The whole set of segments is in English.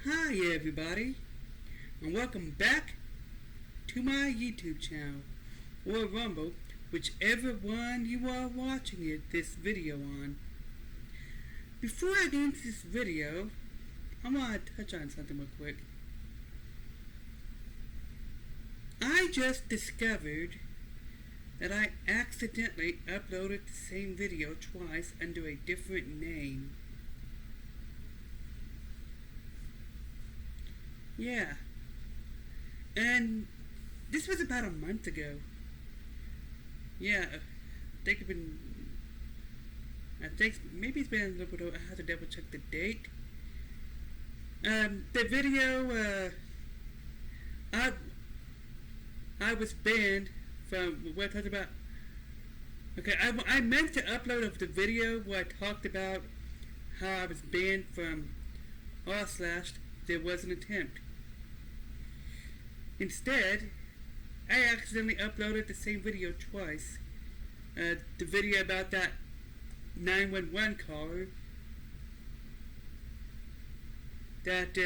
Hi everybody, and welcome back to my YouTube channel, or Rumble, whichever one you are watching this video on. Before I get into this video, I want to touch on something real quick. I just discovered that I accidentally uploaded the same video twice under a different name. Yeah. And this was about a month ago. Yeah, I think maybe it's been a little bit over. I have to double check the date. The video, I was banned from what I talked about. Okay, I meant to upload the video where I talked about how I was banned from r/ there was an attempt. Instead, I accidentally uploaded the same video twice. The video about that 911 caller that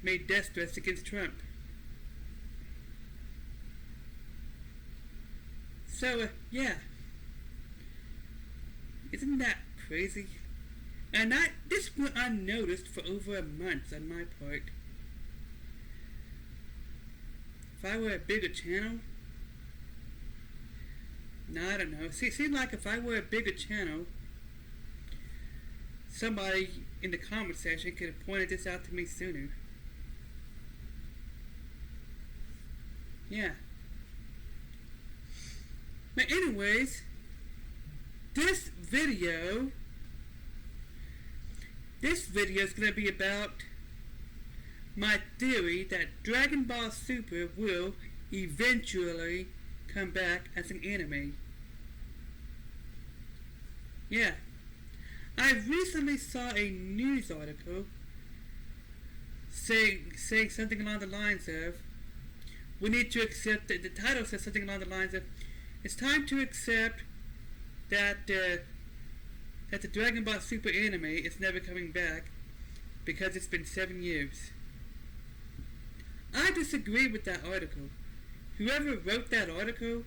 made death threats against Trump. So, yeah. Isn't that crazy? And this went unnoticed for over a month on my part. If I were a bigger channel, I don't know. Seems like if I were a bigger channel, somebody in the comment section could have pointed this out to me sooner. Yeah. But anyways, this video is going to be about my theory that Dragon Ball Super will eventually come back as an anime. Yeah. I recently saw a news article saying something along the lines of, we need to accept, the title says something along the lines of, it's time to accept that the Dragon Ball Super anime is never coming back because it's been 7 years. I disagree with that article. Whoever wrote that article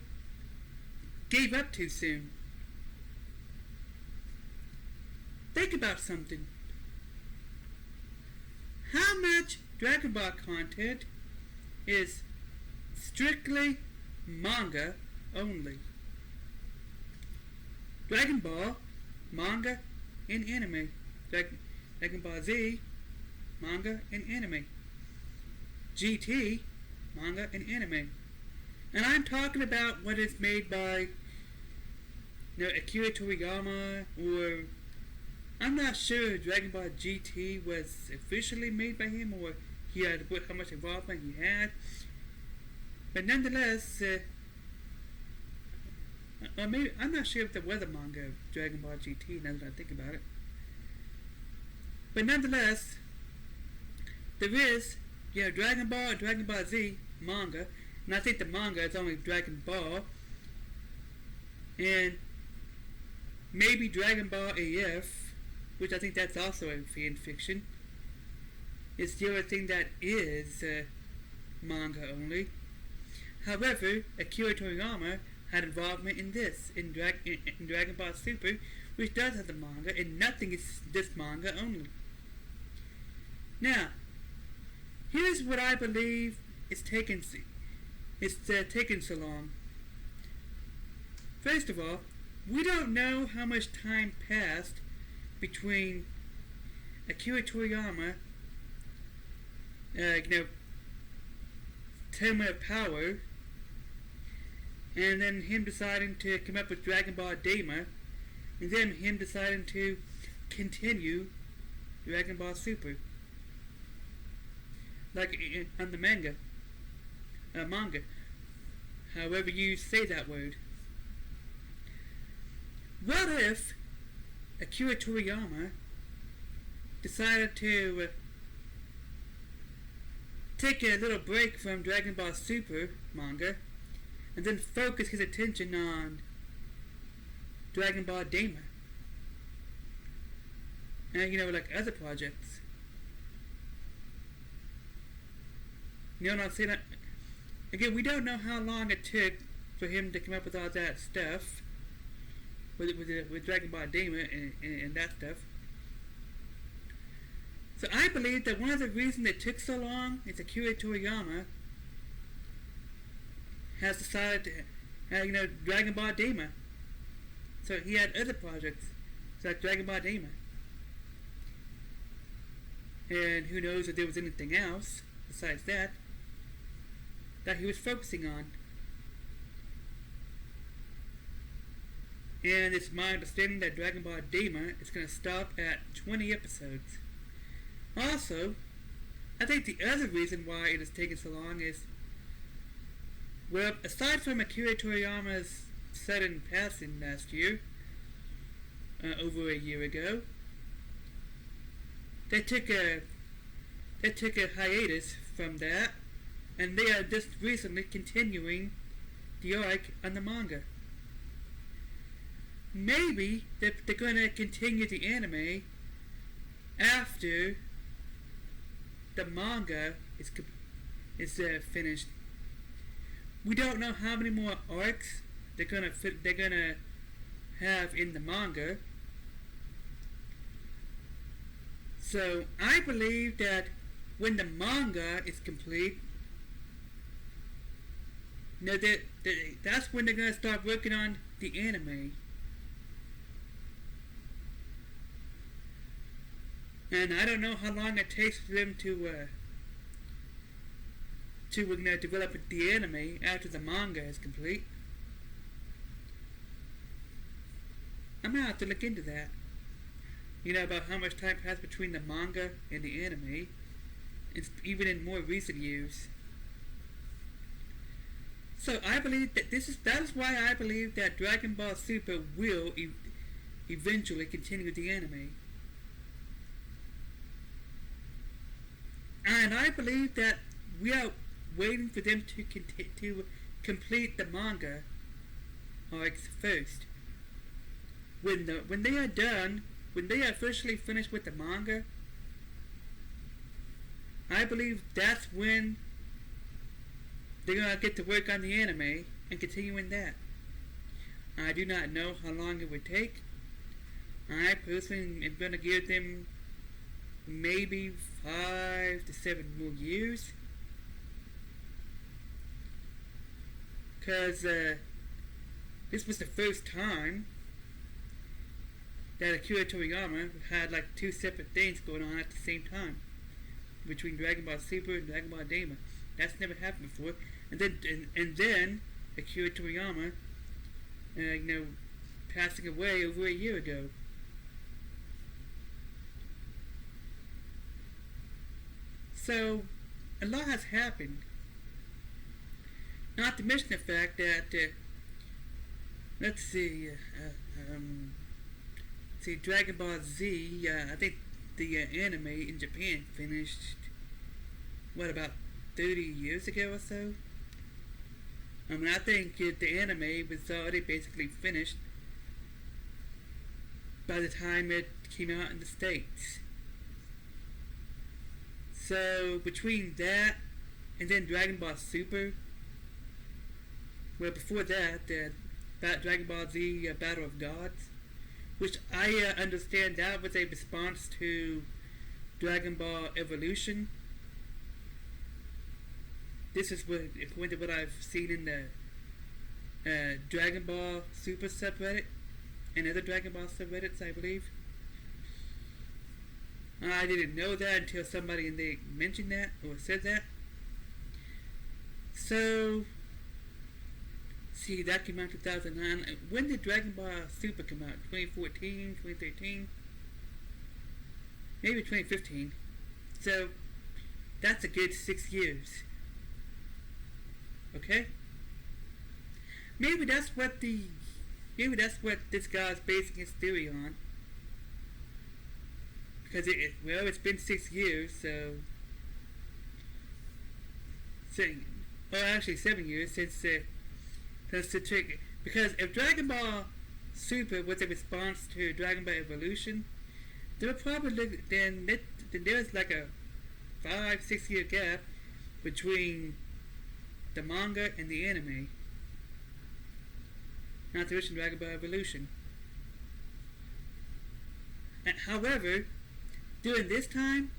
gave up too soon. Think about something. How much Dragon Ball content is strictly manga only? Dragon Ball, manga, and anime. Dragon Ball Z, manga, and anime. GT, manga, and anime. And I'm talking about what is made by Akira Toriyama, or I'm not sure Dragon Ball GT was officially made by him, or he had how much involvement he had. But nonetheless, or maybe I'm not sure if there was a manga of Dragon Ball GT now that I think about it. But nonetheless, there is Dragon Ball and Dragon Ball Z manga, and I think the manga is only Dragon Ball, and maybe Dragon Ball AF, which I think that's also a fan fiction. It's the other thing that is manga only. However, Akira Toriyama had involvement in Dragon Ball Super, which does have the manga, and nothing is this manga only. Now, here's what I believe is taking so long. First of all, we don't know how much time passed between Akira Toriyama, Tournament of Power, and then him deciding to come up with Dragon Ball Daima, and then him deciding to continue Dragon Ball Super. Like on the manga, however you say that word. What if Akira Toriyama decided to take a little break from Dragon Ball Super manga and then focus his attention on Dragon Ball Daima? And like other projects. You know what I'm saying? Again, we don't know how long it took for him to come up with all that stuff with Dragon Ball Daima and that stuff. So I believe that one of the reasons it took so long is Akira Toriyama has decided to have, Dragon Ball Daima. So he had other projects, like Dragon Ball Daima. And who knows if there was anything else besides that he was focusing on. And it's my understanding that Dragon Ball Daima is going to stop at 20 episodes. Also, I think the other reason why it has taken so long is, well, aside from Akira Toriyama's sudden passing last year, over a year ago, they took a hiatus from that, and they are just recently continuing the arc on the manga. Maybe they're going to continue the anime after the manga is finished. We don't know how many more arcs they're gonna have in the manga. So I believe that when the manga is complete, that's when they're gonna start working on the anime. And I don't know how long it takes for them to develop the anime after the manga is complete. I'm gonna have to look into that. About how much time passed between the manga and the anime, even in more recent years. So I believe that that is why I believe that Dragon Ball Super will eventually continue the anime. And I believe that we are waiting for them to complete the manga arcs first. When they are done, when they are officially finished with the manga, I believe that's when they're gonna get to work on the anime and continue in that. I do not know how long it would take. I personally am gonna give them maybe 5 to 7 more years, because this was the first time that Akira Toriyama had like 2 separate things going on at the same time between Dragon Ball Super and Dragon Ball Daima. That's never happened before. And then Akira Toriyama, passing away over a year ago. So, a lot has happened. Not to mention the fact that, let's see, Dragon Ball Z, I think the anime in Japan finished, about 30 years ago or so? I think the anime was already basically finished by the time it came out in the States. So, between that and then Dragon Ball Super, before that, Dragon Ball Z Battle of Gods, which I understand that was a response to Dragon Ball Evolution. This is according to what I've seen in the Dragon Ball Super subreddit and other Dragon Ball subreddits, I believe. I didn't know that until somebody mentioned that or said that. So, that came out in 2009. When did Dragon Ball Super come out? 2014, 2013? Maybe 2015. So, that's a good 6 years. Okay? Maybe that's what this guy's basing his theory on. Because it's been 6 years, so actually 7 years since the trick. Because if Dragon Ball Super was a response to Dragon Ball Evolution, there would probably then there's like a 5-6 year gap between the manga and the anime, not to mention Dragon Ball Evolution. However, during this time,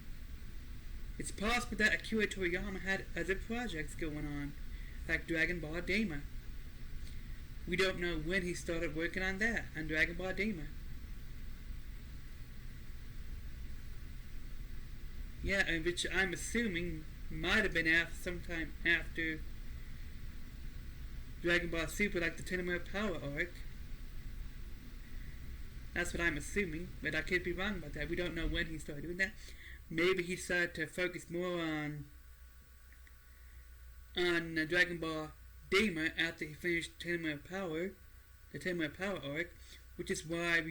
it's possible that Akira Toriyama had other projects going on, like Dragon Ball Daima. We don't know when he started working on that, on Dragon Ball Daima. Yeah, and which I'm assuming might have been sometime after Dragon Ball Super, like the Tournament of Power arc. That's what I'm assuming, but I could be wrong about that. We don't know when he started doing that. Maybe he started to focus more on Dragon Ball Daima after he finished the Tournament of Power arc, which is why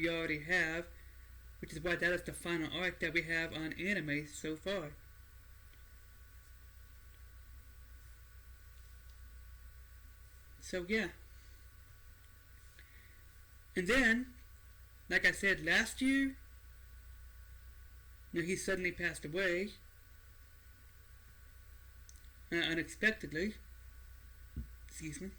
that is the final arc that we have on anime so far. So yeah. And then, like I said last year, he suddenly passed away unexpectedly. Excuse me.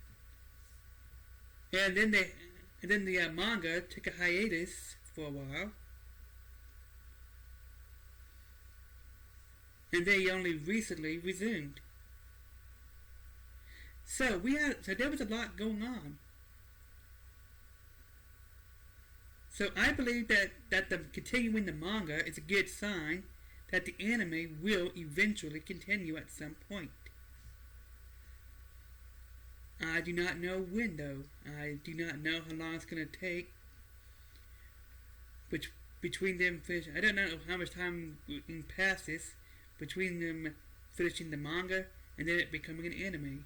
And then the manga took a hiatus for a while, and they only recently resumed. So there was a lot going on. So I believe that the continuing the manga is a good sign that the anime will eventually continue at some point. I do not know when, though. I do not know how long it's going to take between them finishing. I don't know how much time passes between them finishing the manga and then it becoming an anime.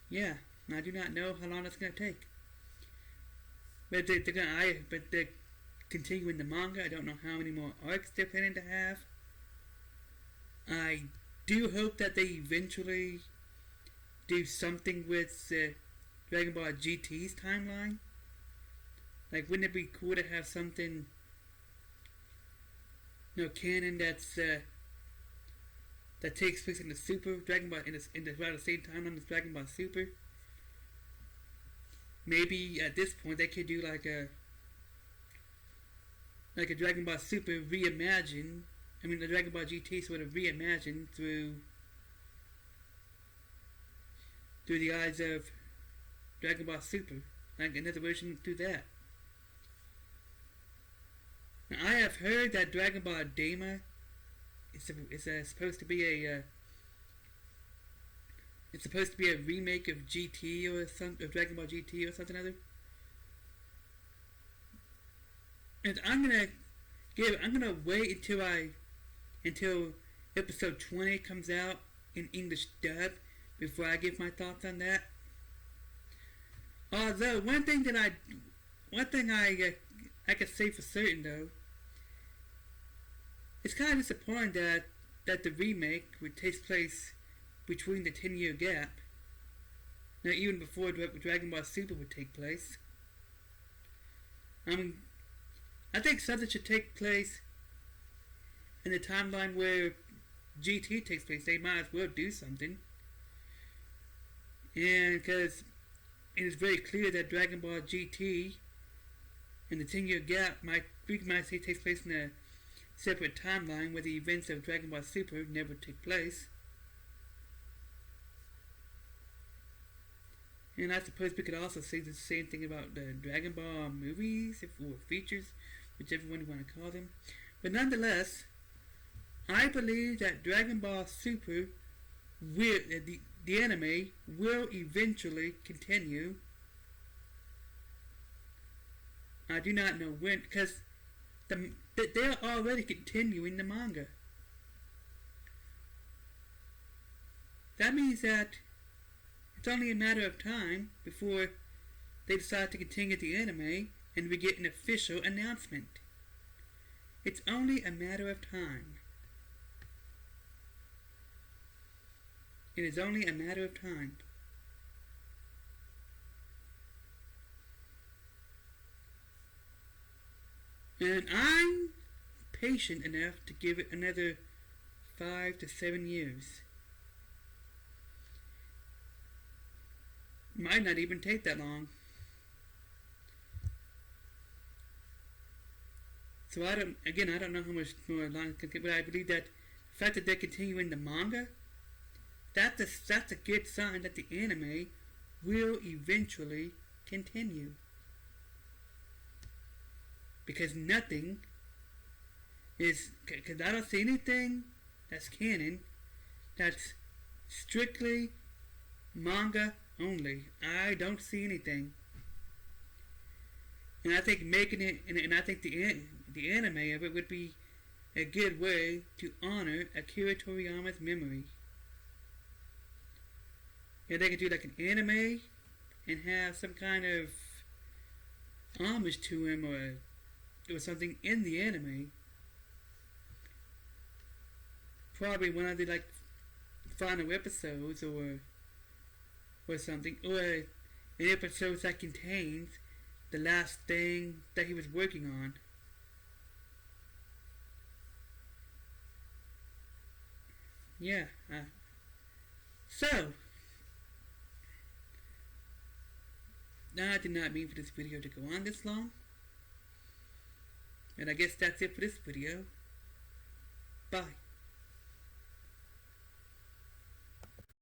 Yeah, I do not know how long it's going to take. But they're continuing the manga. I don't know how many more arcs they're planning to have. I do hope that they eventually do something with Dragon Ball GT's timeline. Like, wouldn't it be cool to have something, canon that takes place in the Super Dragon Ball around the same time as Dragon Ball Super? Maybe at this point they could do like a Dragon Ball Super reimagined. I mean, the Dragon Ball GT sort of reimagined through the eyes of Dragon Ball Super, like another version through that. Now, I have heard that Dragon Ball Daima is supposed to be it's supposed to be a remake of GT or of Dragon Ball GT or something other. And I'm gonna wait until episode 20 comes out in English dub before I give my thoughts on that. Although one thing I can say for certain, though, it's kind of disappointing that the remake would take place between the 10-year gap. Now, even before Dragon Ball Super would take place. I think something should take place in the timeline where GT takes place. They might as well do something. And because it is very clear that Dragon Ball GT and the 10-year gap might say takes place in a separate timeline where the events of Dragon Ball Super never took place. And I suppose we could also say the same thing about the Dragon Ball movies, or features, whichever one you want to call them. But nonetheless, I believe that Dragon Ball Super the anime will eventually continue. I do not know when, because they're already continuing the manga. That means that it's only a matter of time before they decide to continue the anime and we get an official announcement. It's only a matter of time. It is only a matter of time. And I'm patient enough to give it another 5 to 7 years. Might not even take that long. So I don't know how much more long it can take, but I believe that the fact that they're continuing the manga, that's a good sign that the anime will eventually continue. Because nothing is, because I don't see anything that's canon that's strictly manga only. I don't see anything. And I think making it, and I think the anime of it would be a good way to honor Akira Toriyama's memory. Yeah, they could do like an anime and have some kind of homage to him, or something in the anime. Probably one of the like final episodes, or something, or an episode that contains the last thing that he was working on. Yeah. So, I did not mean for this video to go on this long. And I guess that's it for this video. Bye.